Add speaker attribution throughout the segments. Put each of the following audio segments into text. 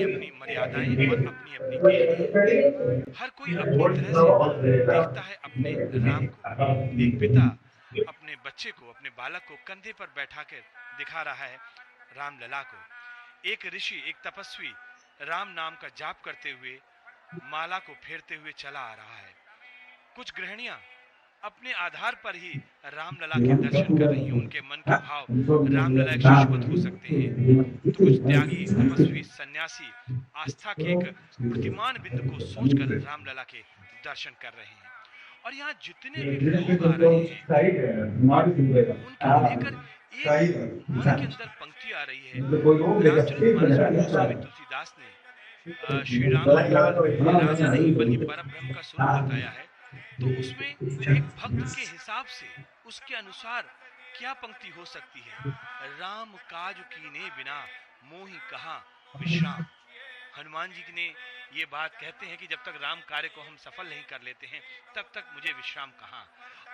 Speaker 1: अपनी मर्यादाएं और अपनी अपनी गहरी है। हर कोई अपनी तरह से देखता है अपने राम को। एक पिता अपने बच्चे को, अपने बालक को कंधे पर बैठा कर दिखा रहा है राम लला को। एक ऋषि, एक तपस्वी राम नाम का जाप करते हुए माला को फेरते हुए चला आ रहा है। कुछ गृहिणियां अपने आधार पर ही रामलला के दर्शन कर रही हैं। उनके मन के भाव रामलला एक शिशुवत हो सकते हैं, तो कुछ त्यागी, तपस्वी, सन्यासी आस्था के एक प्रतिमान बिंदु को सोचकर रामलला के दर्शन कर रहे हैं। और यहाँ जितने भी लोग आ रहे हैं उनको लेकर एक मन के अंदर पंक्ति आ रही है। रामचरितमानस में गोस्वामी तुलसीदास ने श्री राम को केवल राजा नहीं बल्कि परब्रह्म का स्वरूप बताया है। तो उसमें एक भक्त के हिसाब से, उसके अनुसार क्या पंक्ति हो सकती है? राम काज कीने बिना मोहि कहा विश्राम। हनुमान जी ने ये बात कहते हैं कि जब तक राम कार्य को हम सफल नहीं कर लेते हैं तब तक मुझे विश्राम कहाँ।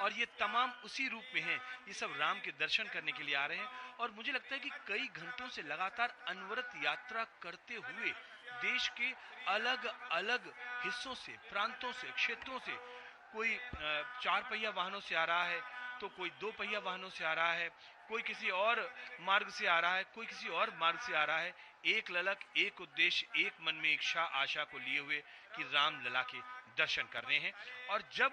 Speaker 1: और ये तमाम उसी रूप में हैं। ये सब राम के दर्शन करने के लिए आ रहे हैं। और मुझे लगता है कि कई घंटों से लगातार अनवरत यात्रा करते हुए देश के अलग अलग हिस्सों से, प्रांतों से, क्षेत्रों से, कोई चार पहिया वाहनों से आ रहा है, तो कोई दो पहिया वाहनों से आ रहा है, कोई किसी और मार्ग से आ रहा है, कोई किसी और मार्ग से आ रहा है। एक ललक, एक उद्देश्य, एक मन में इच्छा, आशा को लिए हुए कि राम लला के दर्शन कर रहे हैं। और जब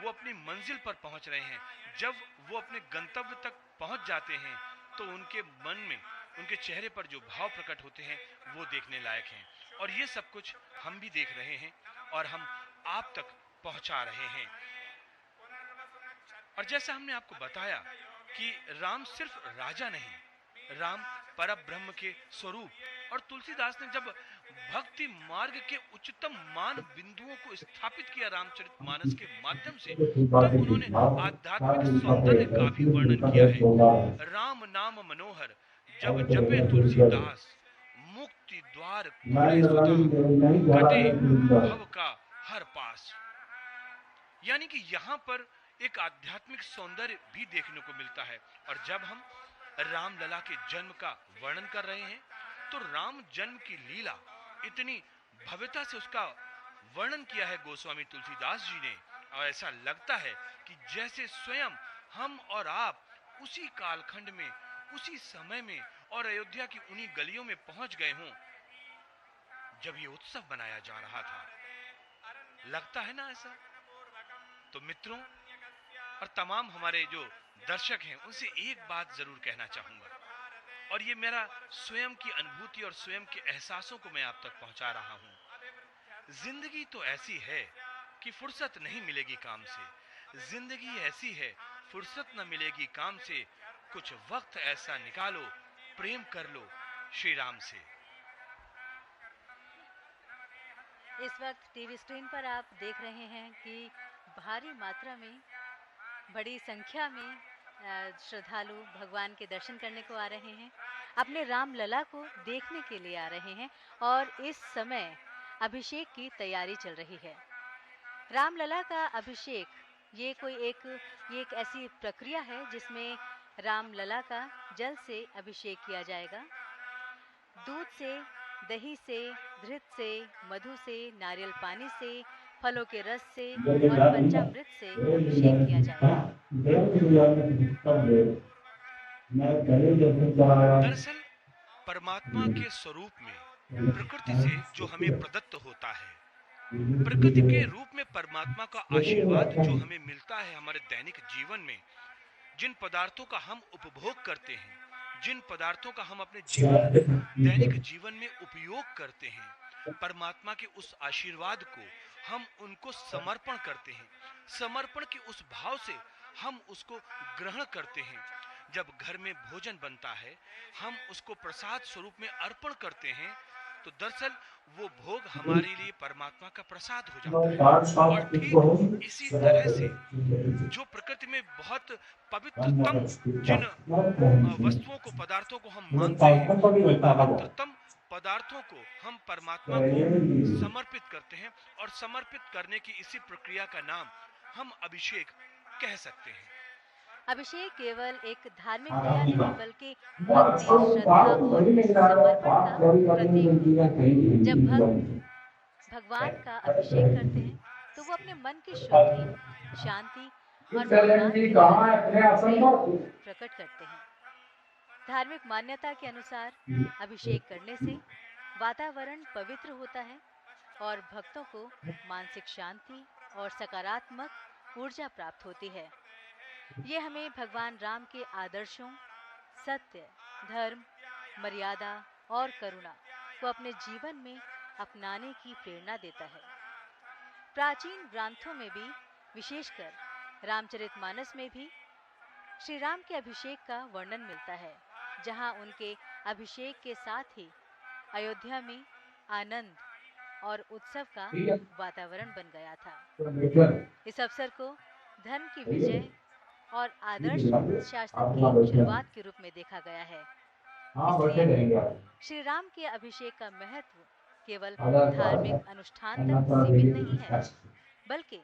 Speaker 1: वो अपनी मंजिल पर पहुंच रहे हैं, जब वो अपने गंतव्य तक पहुंच जाते हैं, तो उनके मन में, उनके चेहरे पर जो भाव प्रकट होते हैं वो देखने लायक हैं। और ये सब कुछ हम भी देख रहे हैं और हम आप तक पहुंचा रहे हैं। और जैसा हमने आपको बताया कि राम सिर्फ राजा नहीं, राम परब्रह्म के स्वरूप। और तुलसीदास ने जब भक्ति मार्ग के उच्चतम मान बिंदुओं को स्थापित किया रामचरितमानस के माध्यम से, तब उन्होंने आध्यात्मिक सौंदर्य का भी वर्णन किया है। राम नाम मनोहर जब जपे तुलसीदास, मुक्ति द्वार खुले सुधा, कटे भव का हर पास। यानी कि यहाँ पर एक आध्यात्मिक सौंदर्य भी देखने को मिलता है। और जब हम रामलला के जन्म का वर्णन कर रहे हैं, तो राम जन्म की लीला, इतनी भव्यता से उसका वर्णन किया है गोस्वामी तुलसीदास जी ने। और ऐसा लगता है कि जैसे स्वयं हम और आप उसी कालखंड में, उसी समय में और अयोध्या की उन्हीं गलियों में पहुंच गए हों जब ये उत्सव मनाया जा रहा था। लगता है ना ऐसा? तो मित्रों और तमाम हमारे जो दर्शक हैं, उनसे एक बात जरूर कहना चाहूंगा, और ये मेरा स्वयं की अनुभूति और स्वयं के एहसासों को मैं आप तक पहुंचा रहा हूं। जिंदगी तो ऐसी है कि फुर्सत नहीं मिलेगी काम से। जिंदगी ऐसी है, फुर्सत न मिलेगी काम से। कुछ वक्त ऐसा निकालो, प्रेम कर लो श्री राम से।
Speaker 2: इस वक्त टीवी स्क्रीन पर आप देख रहे हैं कि भारी मात्रा में, बड़ी संख्या में श्रद्धालु भगवान के दर्शन करने को आ रहे हैं, अपने राम लला को देखने के लिए आ रहे हैं। और इस समय अभिषेक की तैयारी चल रही है। राम लला का अभिषेक ये एक ऐसी प्रक्रिया है जिसमें राम लला का जल से अभिषेक किया जाएगा। दूध से, दही से, घृत से, मधु से, नारियल पानी से, फलों के रस से और पंचामृत से अभिषेक किया जाएगा।
Speaker 1: दरअसल परमात्मा के स्वरूप में प्रकृति से जो हमें प्रदत्त होता है, प्रकृति के रूप में परमात्मा का आशीर्वाद जो हमें मिलता है हमारे दैनिक जीवन में, जिन पदार्थों का हम उपभोग करते हैं, जिन पदार्थों का हम अपने दैनिक जीवन में उपयोग करते हैं, परमात्मा के उस आशीर्वाद को हम उनको समर्पण करते हैं। समर्पण के उस भाव से हम उसको ग्रहण करते हैं। जब घर में भोजन बनता है, हम उसको प्रसाद स्वरूप में अर्पण करते हैं, तो दरअसल वो भोग हमारे लिए परमात्मा का प्रसाद हो जाता है। और ठीक इसी तरह से जो प्रकृति में बहुत पवित्रतम जिन वस्तुओं को, पदार्थों को हम मानते हैं, उन पवित्रतम पदार्थों को हम परमात्मा को समर्पित करते हैं। और समर्पित करने की इसी प्रक्रिया का नाम हम अभिषेक कह सकते हैं।
Speaker 2: अभिषेक केवल एक धार्मिक क्रिया नहीं बल्कि भक्ति, श्रद्धा और समर्पण का प्रतीक है। जब भक्त भगवान का अभिषेक करते हैं तो वो अपने मन की शुद्धि, शांति और भगवान के प्रति प्रेम प्रकट करते हैं। धार्मिक मान्यता के अनुसार अभिषेक करने से वातावरण पवित्र होता है और भक्तों को मानसिक शांति और सकारात्मक ऊर्जा प्राप्त होती है। ये हमें भगवान राम के आदर्शों, सत्य, धर्म, मर्यादा और करुणा को अपने जीवन में अपनाने की प्रेरणा देता है। प्राचीन ग्रंथों में भी, विशेषकर रामचरितमानस में भी श्री राम के अभिषेक का वर्णन मिलता है, जहां उनके अभिषेक के साथ ही अयोध्या में आनंद और उत्सव का वातावरण बन गया था। इस अवसर को धर्म की विजय और आदर्श शासन की शुरुआत के रूप में देखा गया है। इसलिए श्री राम के अभिषेक का महत्व केवल धार्मिक अनुष्ठान तक सीमित नहीं है, बल्कि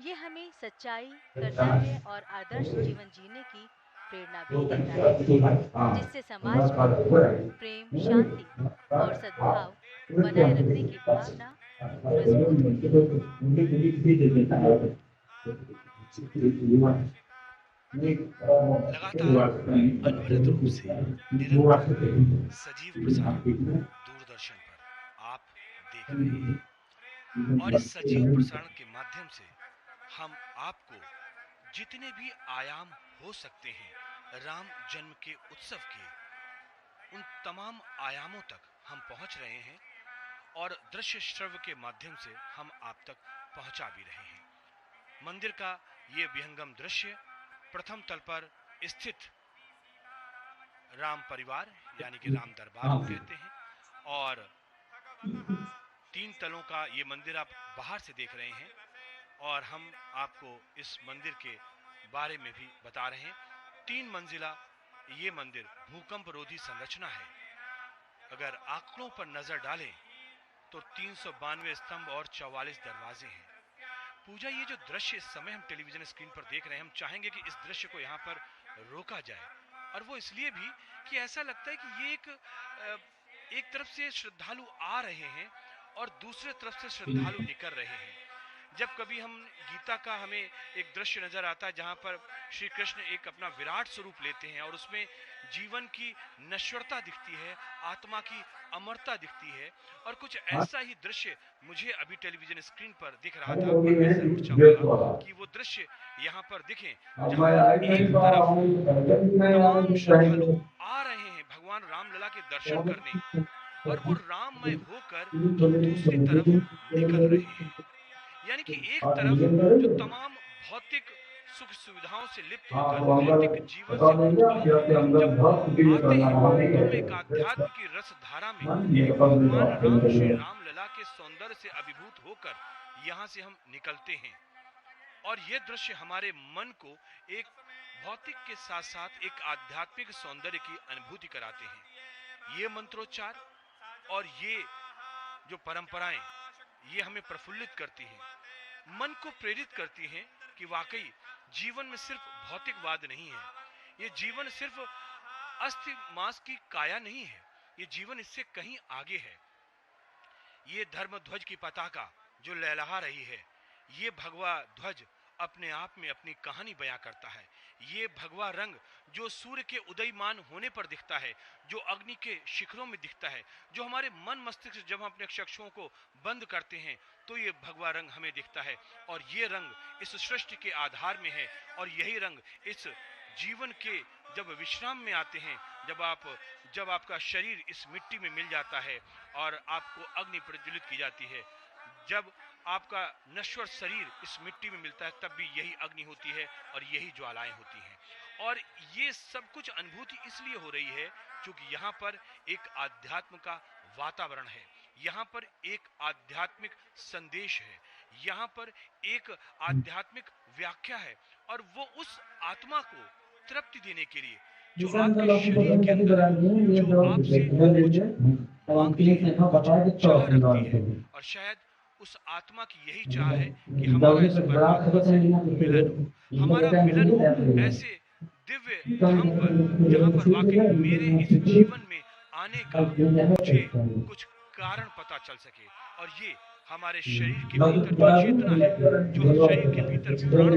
Speaker 2: ये हमें सच्चाई, कर्तव्य और आदर्श जीवन जीने की प्रेरणा भी देता है, जिससे समाज में प्रेम, शांति और सद्भाव बनाए रखने की भावना
Speaker 1: लगातार अनवरत रूप से निरंतर सजीव प्रसारण दूरदर्शन पर आप देख रहे हैं, और इस सजीव प्रसारण के माध्यम से हम आपको जितने भी आयाम हो सकते हैं राम जन्म के उत्सव के, उन तमाम आयामों तक हम पहुंच रहे हैं और दृश्य श्रव्य के माध्यम से हम आप तक पहुंचा भी रहे हैं। मंदिर का ये विहंगम दृश्य प्रथम तल पर स्थित राम परिवार यानी कि राम दरबार को कहते हैं, और 3 तलों का ये मंदिर आप बाहर से देख रहे हैं, और हम आपको इस मंदिर के बारे में भी बता रहे हैं। 3 मंजिला ये मंदिर भूकंप रोधी संरचना है। अगर आंकड़ों पर नजर डालें तो 392 स्तंभ और 44 दरवाजे हैं। पूजा, ये जो दृश्य इस समय हम टेलीविजन स्क्रीन पर देख रहे हैं, हम चाहेंगे कि इस दृश्य को यहाँ पर रोका जाए, और वो इसलिए भी कि ऐसा लगता है कि ये एक तरफ से श्रद्धालु आ रहे हैं और दूसरे तरफ से श्रद्धालु निकल रहे हैं। जब कभी हम गीता का हमें एक दृश्य नजर आता है जहां पर श्री कृष्ण एक अपना विराट स्वरूप लेते हैं और उसमें जीवन की नश्वरता दिखती है, आत्मा की अमरता दिखती है, और कुछ ऐसा ही दृश्य मुझे अभी टेलीविजन स्क्रीन पर दिख रहा था, और मैं जरूर चाहूंगा कि वो दृश्य यहाँ पर दिखे, जहां एक तरफ तमाम श्रद्धालु आ रहे हैं भगवान रामलला के दर्शन करने, और वो राममय होकर दूसरी तरफ निकल रहे हैं। यानी कि एक तरफ जो तमाम भौतिक सुख सुविधाओं से लिप्त होकर भौतिक जीवन से मुक्त होकर जब आते हैं तो एक आध्यात्म की रस धारा में भगवान राम श्री राम लला के सौंदर्य से अभिभूत होकर यहाँ से हम निकलते हैं, और ये दृश्य हमारे मन को एक भौतिक के साथ साथ एक आध्यात्मिक सौंदर्य की अनुभूति कराते हैं। ये मंत्रोच्चार और ये जो परंपराएं, ये हमें प्रफुल्लित करती हैं, मन को प्रेरित करती हैं कि वाकई जीवन में सिर्फ भौतिकवाद नहीं है, ये जीवन सिर्फ अस्थि मांस की काया नहीं है, ये जीवन इससे कहीं आगे है। ये धर्म ध्वज की पताका जो लहलहा रही है, ये भगवा ध्वज अपने आप में अपनी कहानी बयां करता है। ये भगवा रंग जो सूर्य के उदयमान होने पर दिखता है, जो अग्नि के शिखरों में दिखता है, जो हमारे मन मस्तिष्क जब हम अपने चक्षुओं को बंद करते हैं तो ये भगवा रंग हमें दिखता है, और ये रंग इस सृष्टि के आधार में है, और यही रंग इस जीवन के जब विश्राम में आते हैं, जब आपका शरीर इस मिट्टी में मिल जाता है और आपको अग्नि प्रज्वलित की जाती है, जब आपका नश्वर शरीर इस मिट्टी में मिलता है, तब भी यही अग्नि होती है और यही ज्वालाएं होती हैं। और ये सब कुछ अनुभूति इसलिए हो रही है क्योंकि यहाँ पर एक आध्यात्म का वातावरण है, यहाँ पर एक आध्यात्मिक संदेश है, यहाँ पर एक आध्यात्मिक व्याख्या है, और वो उस आत्मा को तृप्ति देने के लिए जो आपके शरीर के अंदर है, जो आपसे कुछ मांगती है, कुछ चाह रखती है, और शायद उस आत्मा की यही चाह है कि हमारा इस परमात्मा से मिलन हो, हमारा मिलन हो ऐसे दिव्य धाम पर, जहां पर वाकई मेरे इस जीवन में आने का मुझे कुछ कारण पता चल सके। और ये हमारे शरीर के भीतर जो चेतना है, जो शरीर के भीतर प्राण